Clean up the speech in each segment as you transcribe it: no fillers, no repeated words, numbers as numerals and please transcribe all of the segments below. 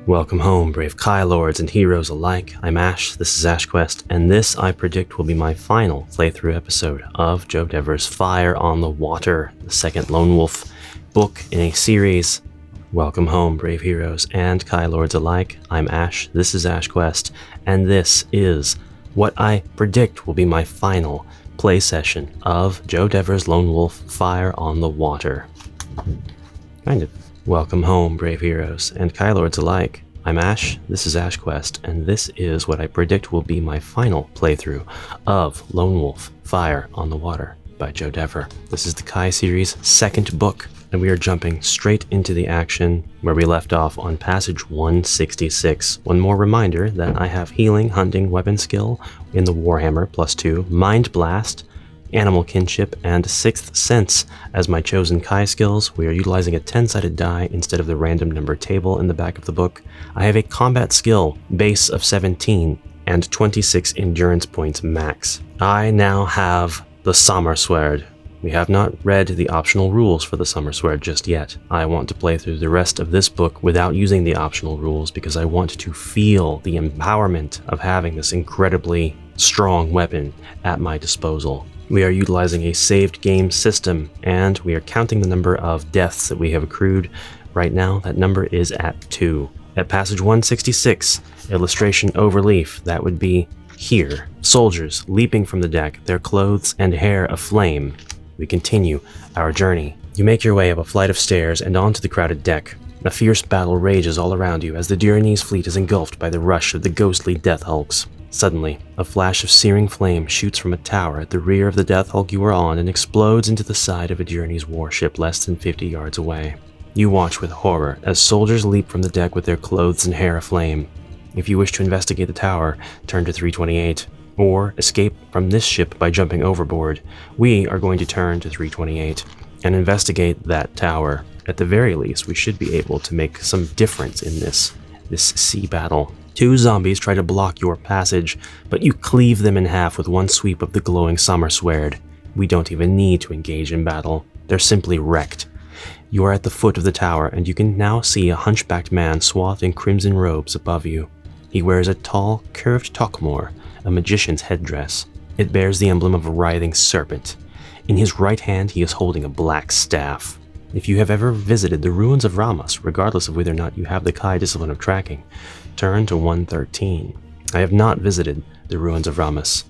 Welcome home, brave Kai Lords and heroes alike. I'm Ash, this is HashQuest, and this, I predict, will be my final playthrough episode of Joe Dever's Fire on the Water, the second Lone Wolf book in a series. Welcome home, brave heroes and Kai Lords alike. I'm Ash, this is HashQuest, and this is what I predict will be my final play session of Joe Dever's Lone Wolf Fire on the Water. Kind of. Welcome home, brave heroes and Kai Lords alike. I'm Ash, this is HashQuest, and this is what I predict will be my final playthrough of Lone Wolf Fire on the Water by Joe Dever. This is the Kai series' second book, and we are jumping straight into the action where we left off on passage 166. One more reminder that I have healing, hunting, weapon skill in the Warhammer +2, Mind Blast, Animal Kinship, and Sixth Sense as my chosen Kai skills. We are utilizing a 10-sided die instead of the random number table in the back of the book. I have a combat skill base of 17 and 26 endurance points max. I now have the Summer Sword. We have not read the optional rules for the Summer Sword just yet. I want to play through the rest of this book without using the optional rules because I want to feel the empowerment of having this incredibly strong weapon at my disposal. We are utilizing a saved game system, and we are counting the number of deaths that we have accrued. Right now, that number is at 2. At passage 166, illustration overleaf, that would be here. Soldiers leaping from the deck, their clothes and hair aflame. We continue our journey. You make your way up a flight of stairs and onto the crowded deck. A fierce battle rages all around you as the Duranese fleet is engulfed by the rush of the ghostly Death Hulks. Suddenly, a flash of searing flame shoots from a tower at the rear of the Death Hulk you are on and explodes into the side of a Duranese warship less than 50 yards away. You watch with horror as soldiers leap from the deck with their clothes and hair aflame. If you wish to investigate the tower, turn to 328, or escape from this ship by jumping overboard. We are going to turn to 328 and investigate that tower. At the very least, we should be able to make some difference in this sea battle. 2 zombies try to block your passage, but you cleave them in half with one sweep of the glowing Summer Sword. We don't even need to engage in battle. They're simply wrecked. You are at the foot of the tower, and you can now see a hunchbacked man swathed in crimson robes above you. He wears a tall, curved tokmor, a magician's headdress. It bears the emblem of a writhing serpent. In his right hand, he is holding a black staff. If you have ever visited the ruins of Ramos, regardless of whether or not you have the Kai discipline of tracking, turn to 113. I have not visited the ruins of Ramos.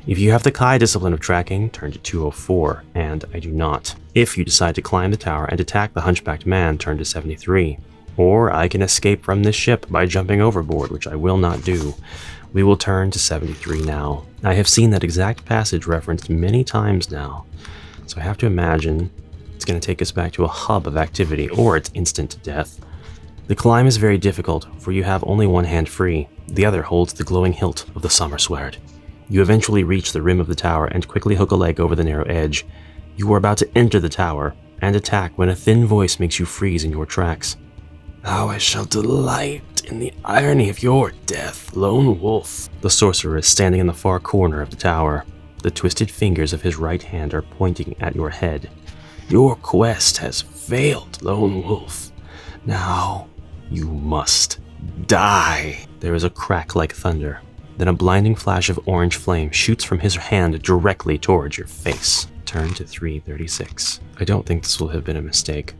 If you have the Kai discipline of tracking, turn to 204, and I do not. If you decide to climb the tower and attack the hunchbacked man, turn to 73. Or I can escape from this ship by jumping overboard, which I will not do. We will turn to 73 now. I have seen that exact passage referenced many times now, so I have to imagine it's going to take us back to a hub of activity, or it's instant death. The climb is very difficult, for you have only one hand free. The other holds the glowing hilt of the Summer Sword. You eventually reach the rim of the tower and quickly hook a leg over the narrow edge. You are about to enter the tower and attack when a thin voice makes you freeze in your tracks. "Now I shall delight in the irony of your death, Lone Wolf." The sorcerer is standing in the far corner of the tower. The twisted fingers of his right hand are pointing at your head. "Your quest has failed, Lone Wolf. Now you must die." There is a crack like thunder. Then a blinding flash of orange flame shoots from his hand directly towards your face. Turn to 336. I don't think this will have been a mistake.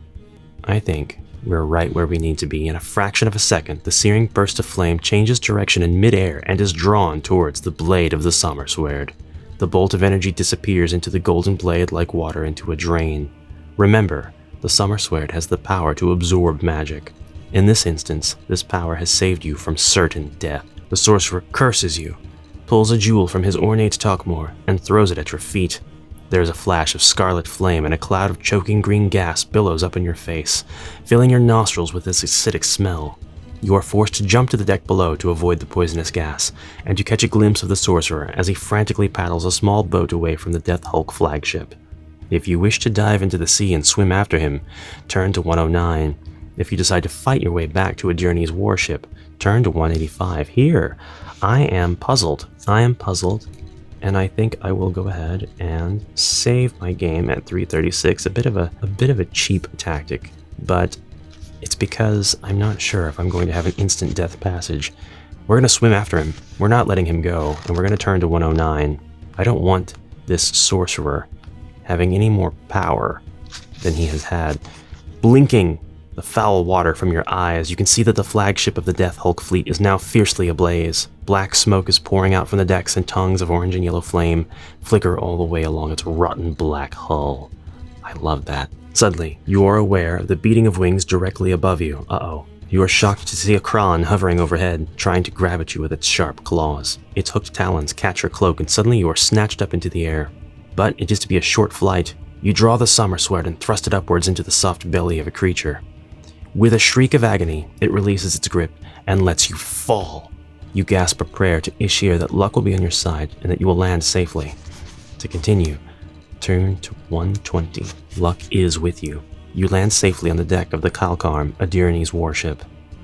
I think we're right where we need to be. In a fraction of a second, the searing burst of flame changes direction in midair and is drawn towards the blade of the Summer Sword. The bolt of energy disappears into the golden blade like water into a drain. Remember, the Summer Sword has the power to absorb magic. In this instance, this power has saved you from certain death. The sorcerer curses you, pulls a jewel from his ornate tokmor, and throws it at your feet. There is a flash of scarlet flame and a cloud of choking green gas billows up in your face, filling your nostrils with this acidic smell. You are forced to jump to the deck below to avoid the poisonous gas, and you catch a glimpse of the sorcerer as he frantically paddles a small boat away from the Death Hulk flagship. If you wish to dive into the sea and swim after him, turn to 109. If you decide to fight your way back to a Duranese warship, turn to 185. Here, I am puzzled, and I think I will go ahead and save my game at 336. A bit of a cheap tactic, but It's because I'm not sure if I'm going to have an instant death passage. We're going to swim after him. We're not letting him go, and we're going to turn to 109. I don't want this sorcerer having any more power than he has had. Blinking the foul water from your eyes, you can see that the flagship of the Death Hulk fleet is now fiercely ablaze. Black smoke is pouring out from the decks, and tongues of orange and yellow flame flicker all the way along its rotten black hull. I love that. Suddenly, you are aware of the beating of wings directly above you. Uh-oh. You are shocked to see a Kron hovering overhead, trying to grab at you with its sharp claws. Its hooked talons catch your cloak, and suddenly you are snatched up into the air. But it is to be a short flight. You draw the Sommersword and thrust it upwards into the soft belly of a creature. With a shriek of agony, it releases its grip and lets you fall. You gasp a prayer to Ishir that luck will be on your side and that you will land safely. To continue, turn to 120. Luck is with you. You land safely on the deck of the Kalkarm, a Dyranese warship.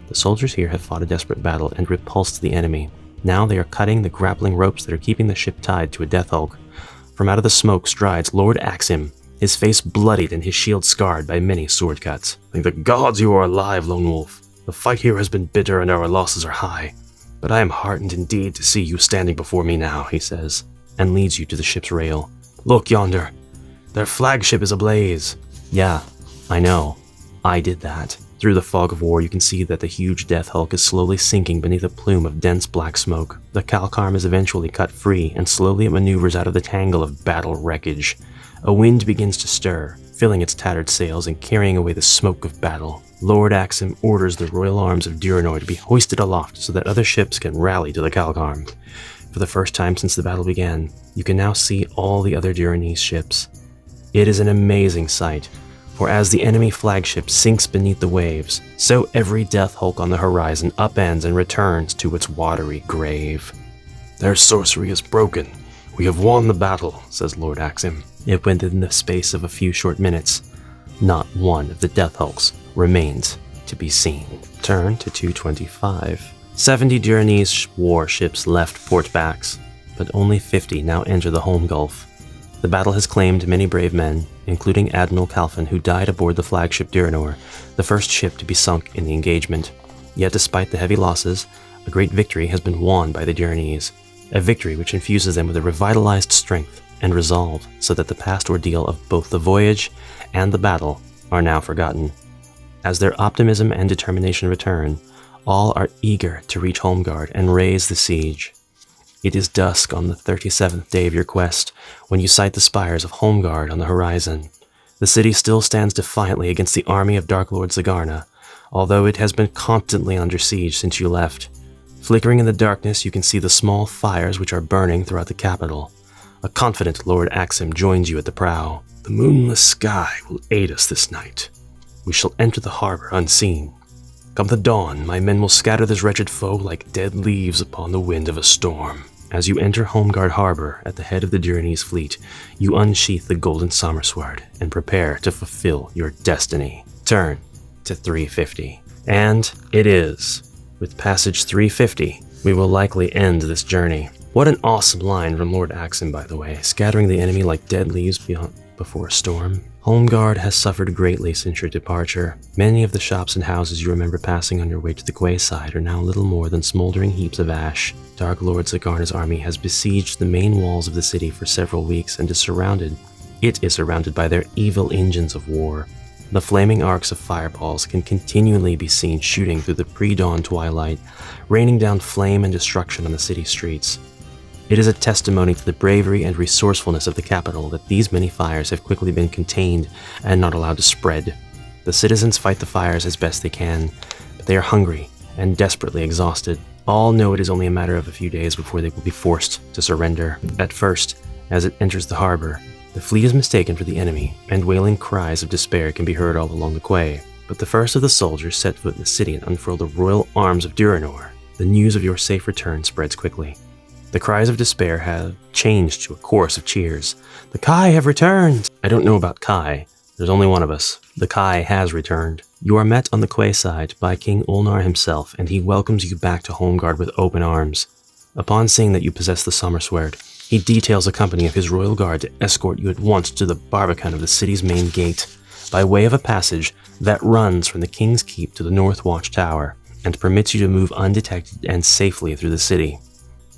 The soldiers here have fought a desperate battle and repulsed the enemy. Now they are cutting the grappling ropes that are keeping the ship tied to a Death Hulk. From out of the smoke strides Lord Axim, his face bloodied and his shield scarred by many sword cuts. Thank the gods you are alive, Lone Wolf. The fight here has been bitter and our losses are high. But I am heartened indeed to see you standing before me now, he says, and leads you to the ship's rail. Look yonder. Their flagship is ablaze. Yeah, I know. I did that. Through the fog of war, you can see that the huge Death Hulk is slowly sinking beneath a plume of dense black smoke. The Kalkarm is eventually cut free, and slowly it maneuvers out of the tangle of battle wreckage. A wind begins to stir, filling its tattered sails and carrying away the smoke of battle. Lord Axim orders the royal arms of Dyranor to be hoisted aloft so that other ships can rally to the Kalkarm. For the first time since the battle began, you can now see all the other Dyranese ships. It is an amazing sight, for as the enemy flagship sinks beneath the waves, so every Death Hulk on the horizon upends and returns to its watery grave. Their sorcery is broken. We have won the battle, says Lord Axim. Yet within the space of a few short minutes, not one of the Death Hulks remains to be seen. Turn to 225. 70 Dyranese warships left port backs, but only 50 now enter the home gulf. The battle has claimed many brave men, including Admiral Calfin, who died aboard the flagship Dyranor, the first ship to be sunk in the engagement. Yet despite the heavy losses, a great victory has been won by the Dyranese, a victory which infuses them with a revitalized strength and resolve so that the past ordeal of both the voyage and the battle are now forgotten. As their optimism and determination return, all are eager to reach Homegard and raise the siege. It is dusk on the 37th day of your quest when you sight the spires of Homegard on the horizon. The city still stands defiantly against the army of Dark Lord Zagarna, although it has been constantly under siege since you left. Flickering in the darkness, you can see the small fires which are burning throughout the capital. A confident Lord Axim joins you at the prow. The moonless sky will aid us this night. We shall enter the harbor unseen. Come the dawn, my men will scatter this wretched foe like dead leaves upon the wind of a storm. As you enter Homegard Harbor at the head of the Dyranese fleet, you unsheath the golden Sommersword and prepare to fulfill your destiny. Turn to 350. And it is. With passage 350, we will likely end this journey. What an awesome line from Lord Axim, by the way, scattering the enemy like dead leaves before a storm. Homegard has suffered greatly since your departure. Many of the shops and houses you remember passing on your way to the quayside are now little more than smoldering heaps of ash. Dark Lord Zagarna's army has besieged the main walls of the city for several weeks and is surrounded. It is surrounded by their evil engines of war. The flaming arcs of fireballs can continually be seen shooting through the pre-dawn twilight, raining down flame and destruction on the city streets. It is a testimony to the bravery and resourcefulness of the capital that these many fires have quickly been contained and not allowed to spread. The citizens fight the fires as best they can, but they are hungry and desperately exhausted. All know it is only a matter of a few days before they will be forced to surrender. At first, as it enters the harbor, the fleet is mistaken for the enemy, and wailing cries of despair can be heard all along the quay. But the first of the soldiers set foot in the city and unfurl the royal arms of Dyranor. The news of your safe return spreads quickly. The cries of despair have changed to a chorus of cheers. The Kai have returned! I don't know about Kai. There's only one of us. The Kai has returned. You are met on the quayside by King Ulnar himself, and he welcomes you back to Homegard with open arms. Upon seeing that you possess the Sommersword, he details a company of his royal guard to escort you at once to the barbican of the city's main gate. by way of a passage that runs from the King's Keep to the North Watchtower and permits you to move undetected and safely through the city.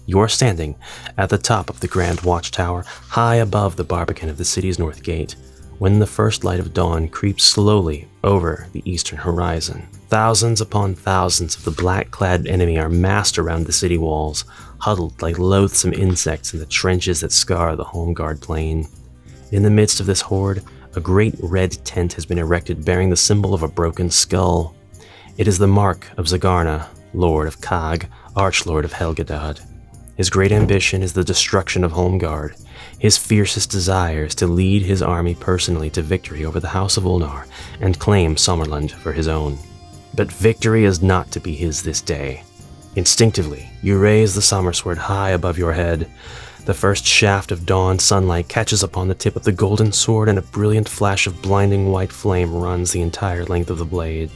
You're standing at the top of the Grand Watchtower, high above the barbican of the city's north gate, when the first light of dawn creeps slowly over the eastern horizon. Thousands upon thousands of the black-clad enemy are massed around the city walls, huddled like loathsome insects in the trenches that scar the Homegard plain. In the midst of this horde, a great red tent has been erected bearing the symbol of a broken skull. It is the mark of Zagarna, Lord of Kag, Archlord of Helgadad. His great ambition is the destruction of Homegard. His fiercest desire is to lead his army personally to victory over the House of Ulnar and claim Sommerland for his own. But victory is not to be his this day. Instinctively, you raise the Sommersword high above your head. The first shaft of dawn sunlight catches upon the tip of the golden sword, and a brilliant flash of blinding white flame runs the entire length of the blade.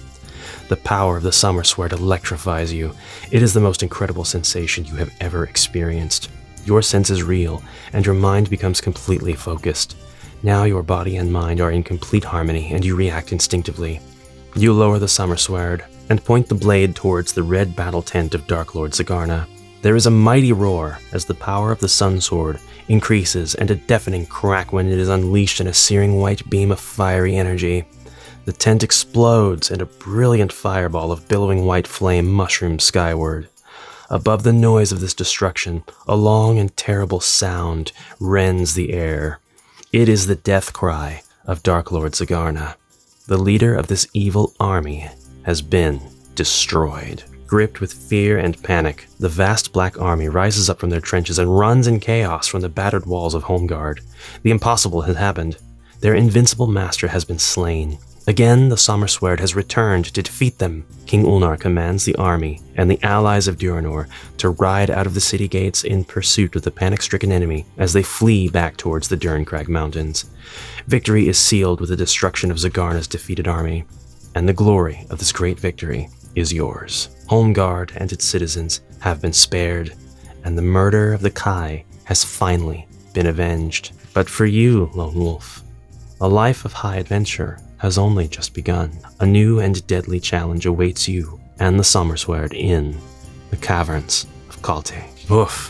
The power of the Sommersword electrifies you. It is the most incredible sensation you have ever experienced. Your senses reel, and your mind becomes completely focused. Now your body and mind are in complete harmony, and you react instinctively. You lower the Sommersword and point the blade towards the red battle tent of Dark Lord Zagarna. There is a mighty roar as the power of the Sun Sword increases, and a deafening crack when it is unleashed in a searing white beam of fiery energy. The tent explodes, and a brilliant fireball of billowing white flame mushrooms skyward. Above the noise of this destruction, a long and terrible sound rends the air. It is the death cry of Dark Lord Zagarna. The leader of this evil army has been destroyed. Gripped with fear and panic, the vast black army rises up from their trenches and runs in chaos from the battered walls of Homegard. The impossible has happened. Their invincible master has been slain. Again, the Sommersword has returned to defeat them. King Ulnar commands the army and the allies of Duranor to ride out of the city gates in pursuit of the panic-stricken enemy as they flee back towards the Durncrag Mountains. Victory is sealed with the destruction of Zagarna's defeated army, and the glory of this great victory is yours. Homegard and its citizens have been spared, and the murder of the Kai has finally been avenged. But for you, Lone Wolf, a life of high adventure has only just begun. A new and deadly challenge awaits you and the Sommersword in the caverns of Kalte. Oof.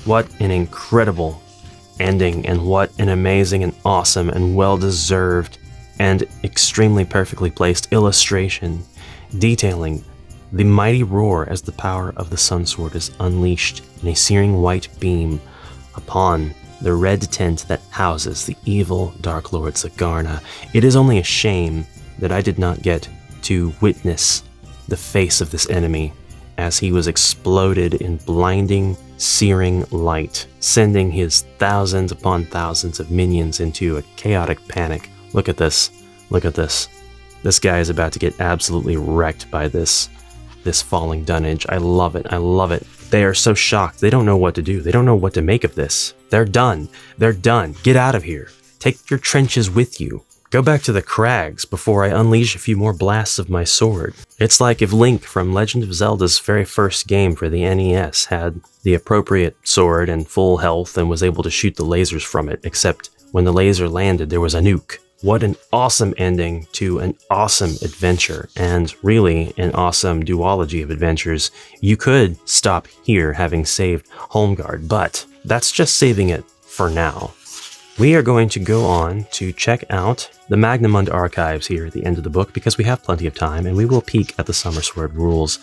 What an incredible ending, and what an amazing and awesome and well-deserved and extremely perfectly placed illustration detailing the mighty roar as the power of the Sun Sword is unleashed in a searing white beam upon the red tent that houses the evil Dark Lord Zagarna. It is only a shame that I did not get to witness the face of this enemy as he was exploded in blinding, searing light, sending his thousands upon thousands of minions into a chaotic panic. Look at this. Look at this. This guy is about to get absolutely wrecked by this falling dunnage. I love it. I love it. They are so shocked. They don't know what to do. They don't know what to make of this. They're done. They're done. Get out of here. Take your trenches with you. Go back to the crags before I unleash a few more blasts of my sword. It's like if Link from Legend of Zelda's very first game for the NES had the appropriate sword and full health and was able to shoot the lasers from it, except when the laser landed there was a nuke. What an awesome ending to an awesome adventure, and really an awesome duology of adventures. You could stop here having saved Homegard, but that's just saving it for now. We are going to go on to check out the Magnamund Archives here at the end of the book because we have plenty of time, and we will peek at the Sommersword rules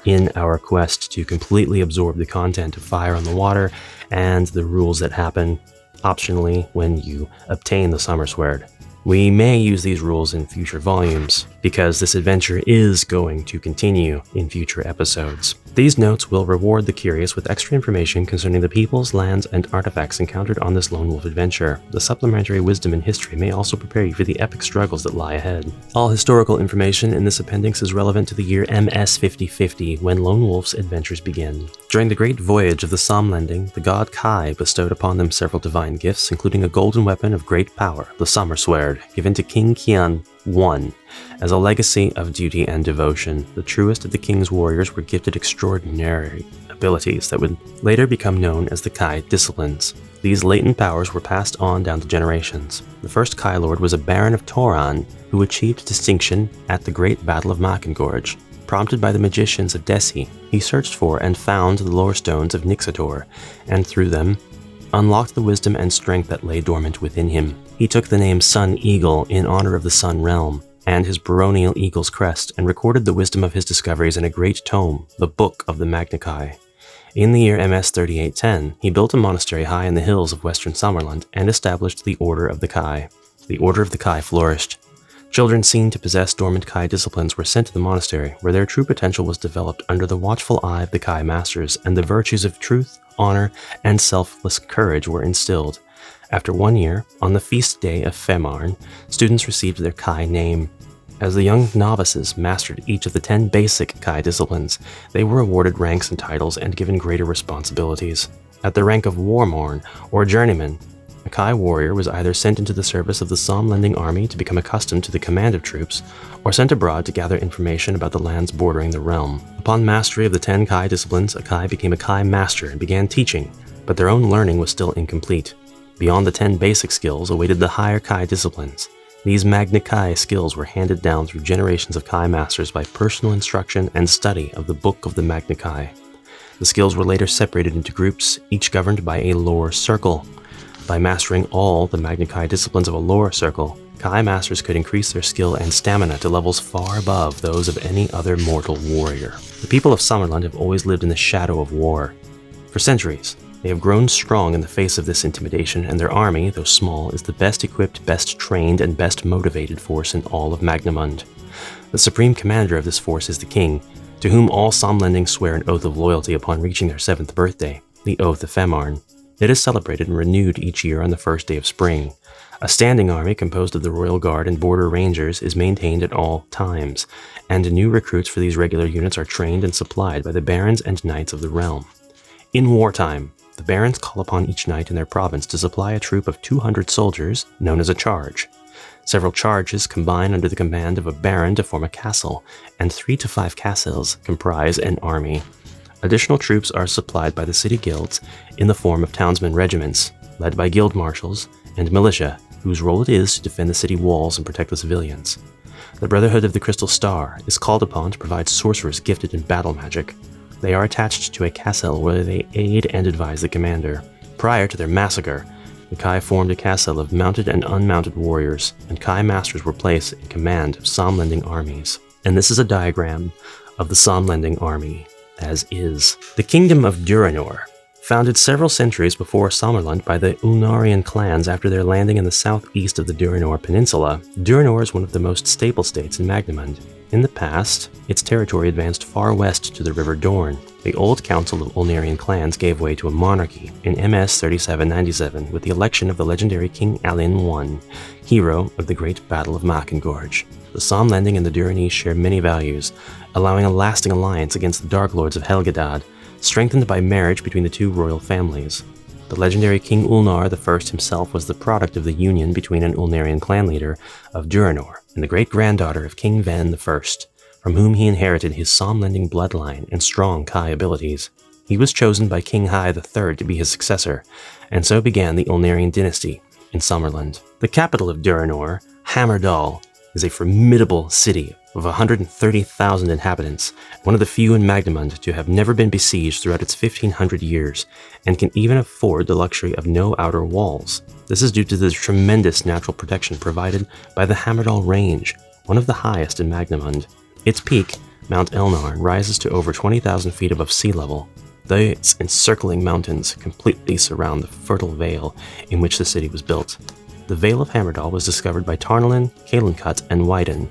in our quest to completely absorb the content of Fire on the Water and the rules that happen optionally when you obtain the Sommersword. We may use these rules in future volumes, because this adventure is going to continue in future episodes. These notes will reward the curious with extra information concerning the peoples, lands, and artifacts encountered on this Lone Wolf adventure. The supplementary wisdom and history may also prepare you for the epic struggles that lie ahead. All historical information in this appendix is relevant to the year MS 5050, when Lone Wolf's adventures begin. During the great voyage of the Somlending, the god Kai bestowed upon them several divine gifts, including a golden weapon of great power, the Sommersword, given to King Kian 1. As a legacy of duty and devotion, the truest of the king's warriors were gifted extraordinary abilities that would later become known as the Kai disciplines. These latent powers were passed on down to generations. The first Kai Lord was a Baron of Toran who achieved distinction at the Great Battle of Magnamund. Prompted by the magicians of Desi, he searched for and found the lore stones of Nixator, and through them, unlocked the wisdom and strength that lay dormant within him. He took the name Sun Eagle in honor of the Sun Realm, and his baronial eagle's crest, and recorded the wisdom of his discoveries in a great tome, the Book of the Magnakai. In the year MS 3810, he built a monastery high in the hills of western Summerland and established the Order of the Kai. The Order of the Kai flourished. Children seen to possess dormant Kai disciplines were sent to the monastery, where their true potential was developed under the watchful eye of the Kai masters, and the virtues of truth, honor, and selfless courage were instilled. After 1 year, on the feast day of Femarn, students received their Kai name. As the young novices mastered each of the 10 basic Kai disciplines, they were awarded ranks and titles and given greater responsibilities. At the rank of Warmorn, or Journeyman, a Kai warrior was either sent into the service of the Somlending army to become accustomed to the command of troops, or sent abroad to gather information about the lands bordering the realm. Upon mastery of the 10 Kai disciplines, a Kai became a Kai master and began teaching, but their own learning was still incomplete. Beyond the 10 basic skills awaited the higher Kai disciplines. These Magna Kai skills were handed down through generations of Kai masters by personal instruction and study of the Book of the Magna Kai. The skills were later separated into groups, each governed by a lore circle. By mastering all the Magna Kai disciplines of a lore circle, Kai masters could increase their skill and stamina to levels far above those of any other mortal warrior. The people of Summerland have always lived in the shadow of war. For centuries, they have grown strong in the face of this intimidation, and their army, though small, is the best equipped, best trained, and best motivated force in all of Magnamund. The supreme commander of this force is the king, to whom all Somlendings swear an oath of loyalty upon reaching their 7th birthday, the Oath of Femarn. It is celebrated and renewed each year on the first day of spring. A standing army composed of the Royal Guard and Border Rangers is maintained at all times, and new recruits for these regular units are trained and supplied by the barons and knights of the realm. In wartime, the barons call upon each knight in their province to supply a troop of 200 soldiers, known as a charge. Several charges combine under the command of a baron to form a castle, and 3 to 5 castles comprise an army. Additional troops are supplied by the city guilds in the form of townsmen regiments, led by guild marshals, and militia, whose role it is to defend the city walls and protect the civilians. The Brotherhood of the Crystal Star is called upon to provide sorcerers gifted in battle magic. They are attached to a castle where they aid and advise the commander. Prior to their massacre, the Kai formed a castle of mounted and unmounted warriors, and Kai masters were placed in command of Somlending armies. And this is a diagram of the Somlending army, as is. The Kingdom of Duranor, founded several centuries before Summerland by the Ulnarian clans after their landing in the southeast of the Duranor Peninsula, Duranor is one of the most stable states in Magnamund. In the past, its territory advanced far west to the River Dorne. The old council of Ulnarian clans gave way to a monarchy in MS 3797 with the election of the legendary King Alin I, hero of the Great Battle of Mackengorge. The Somlending and the Duranese share many values, allowing a lasting alliance against the Dark Lords of Helgedad, strengthened by marriage between the two royal families. The legendary King Ulnar I himself was the product of the union between an Ulnarian clan leader of Duranor and the great-granddaughter of King Ven I, from whom he inherited his Somlending bloodline and strong Kai abilities. He was chosen by King Hai III to be his successor, and so began the Ulnarian dynasty in Summerland. The capital of Duranor, Hammerdal, is a formidable city of 130,000 inhabitants, one of the few in Magnamund to have never been besieged throughout its 1500 years, and can even afford the luxury of no outer walls. This is due to the tremendous natural protection provided by the Hammerdal Range, one of the highest in Magnamund. Its peak, Mount Elnarn, rises to over 20,000 feet above sea level. Its encircling mountains completely surround the fertile vale in which the city was built. The Vale of Hammerdal was discovered by Tarnalin, Kalencut, and Wyden,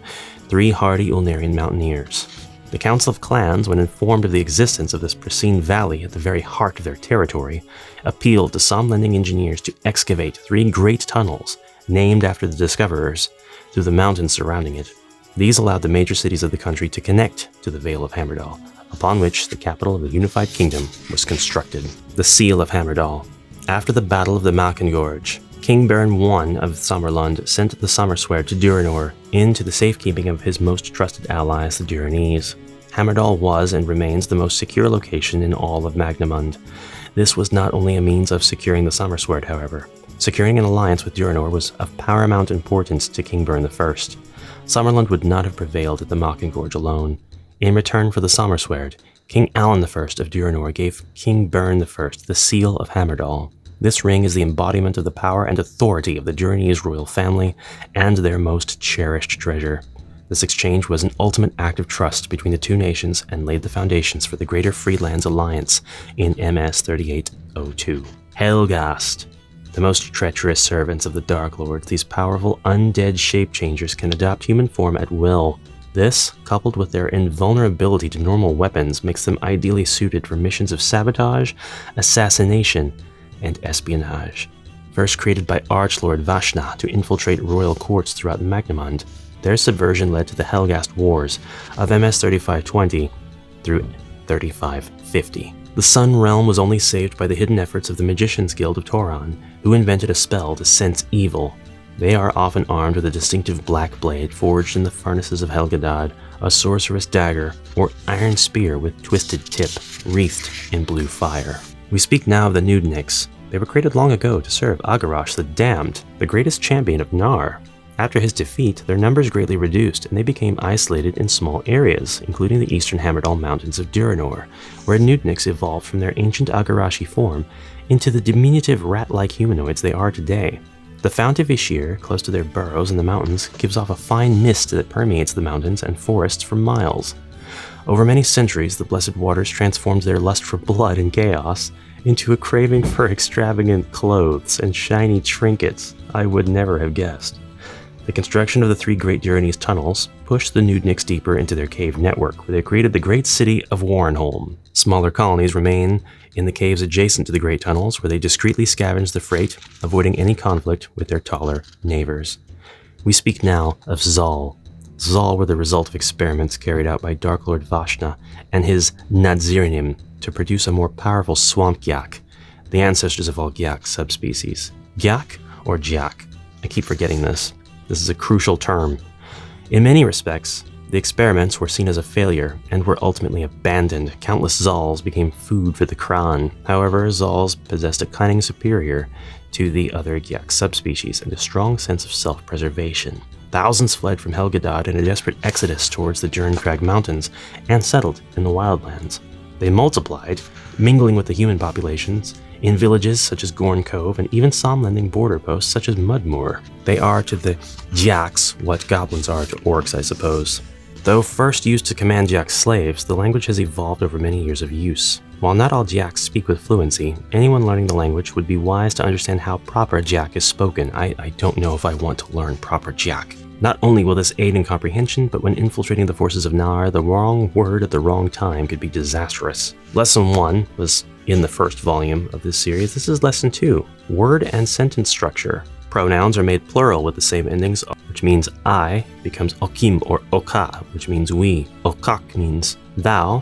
3 hardy Ulnarian mountaineers. The Council of Clans, when informed of the existence of this pristine valley at the very heart of their territory, appealed to Somlending engineers to excavate 3 great tunnels, named after the discoverers, through the mountains surrounding it. These allowed the major cities of the country to connect to the Vale of Hammerdal, upon which the capital of the unified kingdom was constructed. The Seal of Hammerdal. After the Battle of the Mackengorge, King Bern I of Sommerlund sent the Summersword to Durinor into the safekeeping of his most trusted allies, the Durinese. Hammerdal was and remains the most secure location in all of Magnamund. This was not only a means of securing the Summersword, however. Securing an alliance with Durinor was of paramount importance to King Bern I. Sommerlund would not have prevailed at the Mockinggorge alone. In return for the Summersword, King Allen I of Durinor gave King Bern I the Seal of Hammerdal. This ring is the embodiment of the power and authority of the Durinese royal family and their most cherished treasure. This exchange was an ultimate act of trust between the two nations and laid the foundations for the Greater Freelands Alliance in MS 3802. Helghast. The most treacherous servants of the Dark Lords, these powerful undead shape-changers can adopt human form at will. This, coupled with their invulnerability to normal weapons, makes them ideally suited for missions of sabotage, assassination, and espionage. First created by Archlord Vashna to infiltrate royal courts throughout Magnamund, their subversion led to the Helghast Wars of MS 3520 through 3550. The Sun Realm was only saved by the hidden efforts of the Magicians Guild of Toron, who invented a spell to sense evil. They are often armed with a distinctive black blade forged in the furnaces of Helgadad, a sorceress dagger, or iron spear with twisted tip, wreathed in blue fire. We speak now of the Nudniks. They were created long ago to serve Agarash the Damned, the greatest champion of Nar. After his defeat, their numbers greatly reduced, and they became isolated in small areas, including the eastern Hammerdal Mountains of Durinor, where Nudniks evolved from their ancient Agarashi form into the diminutive rat-like humanoids they are today. The Fount of Ishir, close to their burrows in the mountains, gives off a fine mist that permeates the mountains and forests for miles. Over many centuries, the Blessed Waters transformed their lust for blood and chaos into a craving for extravagant clothes and shiny trinkets I would never have guessed. The construction of the three Great Durinese tunnels pushed the Nudniks deeper into their cave network, where they created the great city of Warrenholm. Smaller colonies remain in the caves adjacent to the Great Tunnels, where they discreetly scavenge the freight, avoiding any conflict with their taller neighbors. We speak now of Zal. Zal were the result of experiments carried out by Dark Lord Vashna and his Nadzirinim to produce a more powerful swamp gyak, the ancestors of all gyak subspecies. Gyak or jak? I keep forgetting this. This is a crucial term. In many respects, the experiments were seen as a failure and were ultimately abandoned. Countless Zals became food for the Kran. However, Zals possessed a cunning superior to the other Gyak subspecies and a strong sense of self-preservation. Thousands fled from Helgadad in a desperate exodus towards the Jernkrag Mountains and settled in the wildlands. They multiplied, mingling with the human populations, in villages such as Gorn Cove and even Somlending border posts such as Mudmoor. They are to the Gyaks what goblins are to orcs, I suppose. Though first used to command Gyak slaves, the language has evolved over many years of use. While not all Gyaks speak with fluency, anyone learning the language would be wise to understand how proper Gyak is spoken. I don't know if I want to learn proper Gyak. Not only will this aid in comprehension, but when infiltrating the forces of Nar, the wrong word at the wrong time could be disastrous. Lesson 1 was in the first volume of this series. This is Lesson 2, Word and Sentence Structure. Pronouns are made plural with the same endings, which means I becomes okim or oka, which means we. Okak means thou,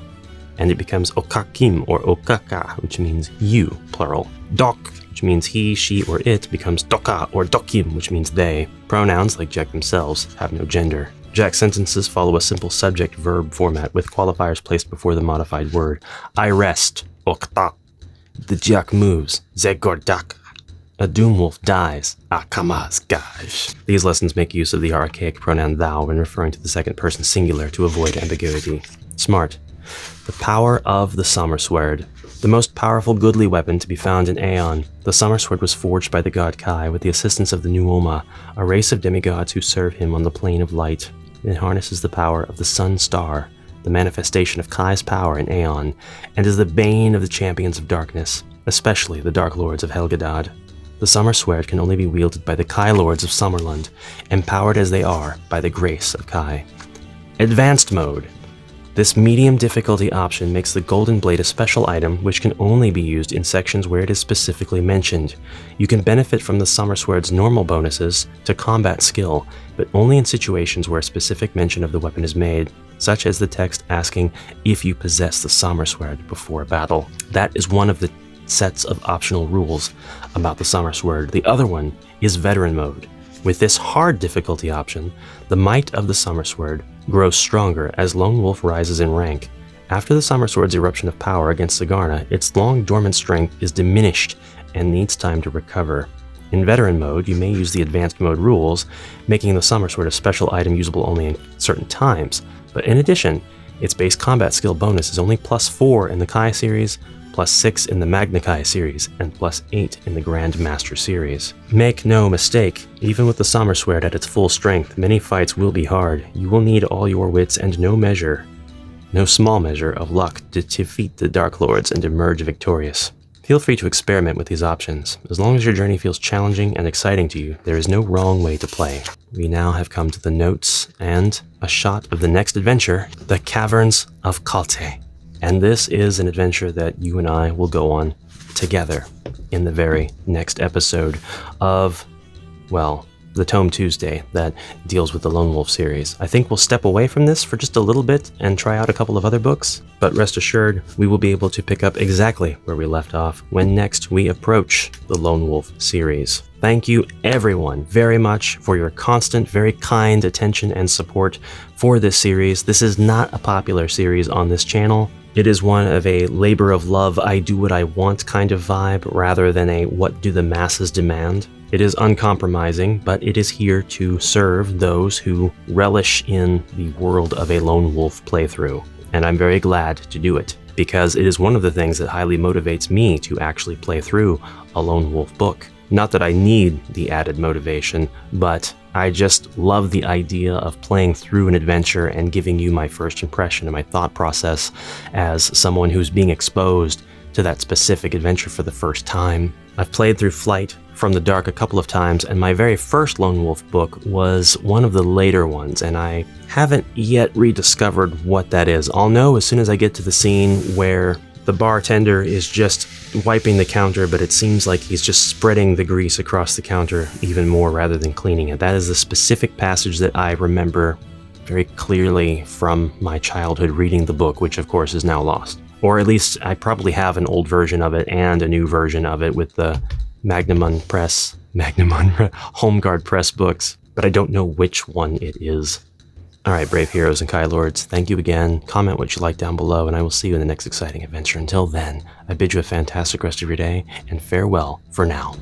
and it becomes okakim or okaka, which means you, plural. Dok, which means he, she, or it, becomes doka or dokim, which means they. Pronouns, like Jack themselves, have no gender. Jack sentences follow a simple subject-verb format with qualifiers placed before the modified word. I rest, okta. The Jack moves, zegordak. A doomwolf dies, akamazgaj. These lessons make use of the archaic pronoun thou when referring to the second person singular to avoid ambiguity. Smart. The power of the Summersword. The most powerful goodly weapon to be found in Aeon, the Summersword was forged by the god Kai with the assistance of the Nuoma, a race of demigods who serve him on the plane of light. It harnesses the power of the Sun Star, the manifestation of Kai's power in Aeon, and is the bane of the champions of darkness, especially the Dark Lords of Helgadad. The Summersword can only be wielded by the Kai Lords of Sommerlund, empowered as they are by the grace of Kai. Advanced Mode. This medium difficulty option makes the Golden Blade a special item which can only be used in sections where it is specifically mentioned. You can benefit from the Summersword's normal bonuses to combat skill, but only in situations where a specific mention of the weapon is made, such as the text asking if you possess the Summersword before battle. That is one of the sets of optional rules about the Summer Sword. The other one is Veteran Mode. With this hard difficulty option, the might of the Summer Sword grows stronger as Lone Wolf rises in rank. After the Summer Sword's eruption of power against Sigarna, its long dormant strength is diminished and needs time to recover. In Veteran Mode, you may use the Advanced Mode rules, making the Summer Sword a special item usable only in certain times. But in addition, its base combat skill bonus is only +4 in the Kai series, +6 in the Magna Kai series, and +8 in the Grand Master series. Make no mistake, even with the Summer Sword at its full strength, many fights will be hard. You will need all your wits and no small measure of luck to defeat the Dark Lords and emerge victorious. Feel free to experiment with these options. As long as your journey feels challenging and exciting to you, there is no wrong way to play. We now have come to the notes and a shot of the next adventure, the Caverns of Kalte. And this is an adventure that you and I will go on together in the very next episode of, well, the Tome Tuesday that deals with the Lone Wolf series. I think we'll step away from this for just a little bit and try out a couple of other books, but rest assured, we will be able to pick up exactly where we left off when next we approach the Lone Wolf series. Thank you everyone very much for your constant, very kind attention and support for this series. This is not a popular series on this channel. It is one of a labor of love, I do what I want kind of vibe, rather than a what do the masses demand. It is uncompromising, but it is here to serve those who relish in the world of a Lone Wolf playthrough. And I'm very glad to do it, because it is one of the things that highly motivates me to actually play through a Lone Wolf book. Not that I need the added motivation, but I just love the idea of playing through an adventure and giving you my first impression and my thought process as someone who's being exposed to that specific adventure for the first time. I've played through Flight from the Dark a couple of times, and my very first Lone Wolf book was one of the later ones, and I haven't yet rediscovered what that is. I'll know as soon as I get to the scene where the bartender is just wiping the counter, but it seems like he's just spreading the grease across the counter even more rather than cleaning it. That is the specific passage that I remember very clearly from my childhood reading the book, which of course is now lost. Or at least I probably have an old version of it and a new version of it with the Magnamund Homegard Press books, but I don't know which one it is. Alright, brave heroes and Kai Lords, thank you again. Comment what you like down below, and I will see you in the next exciting adventure. Until then, I bid you a fantastic rest of your day, and farewell for now.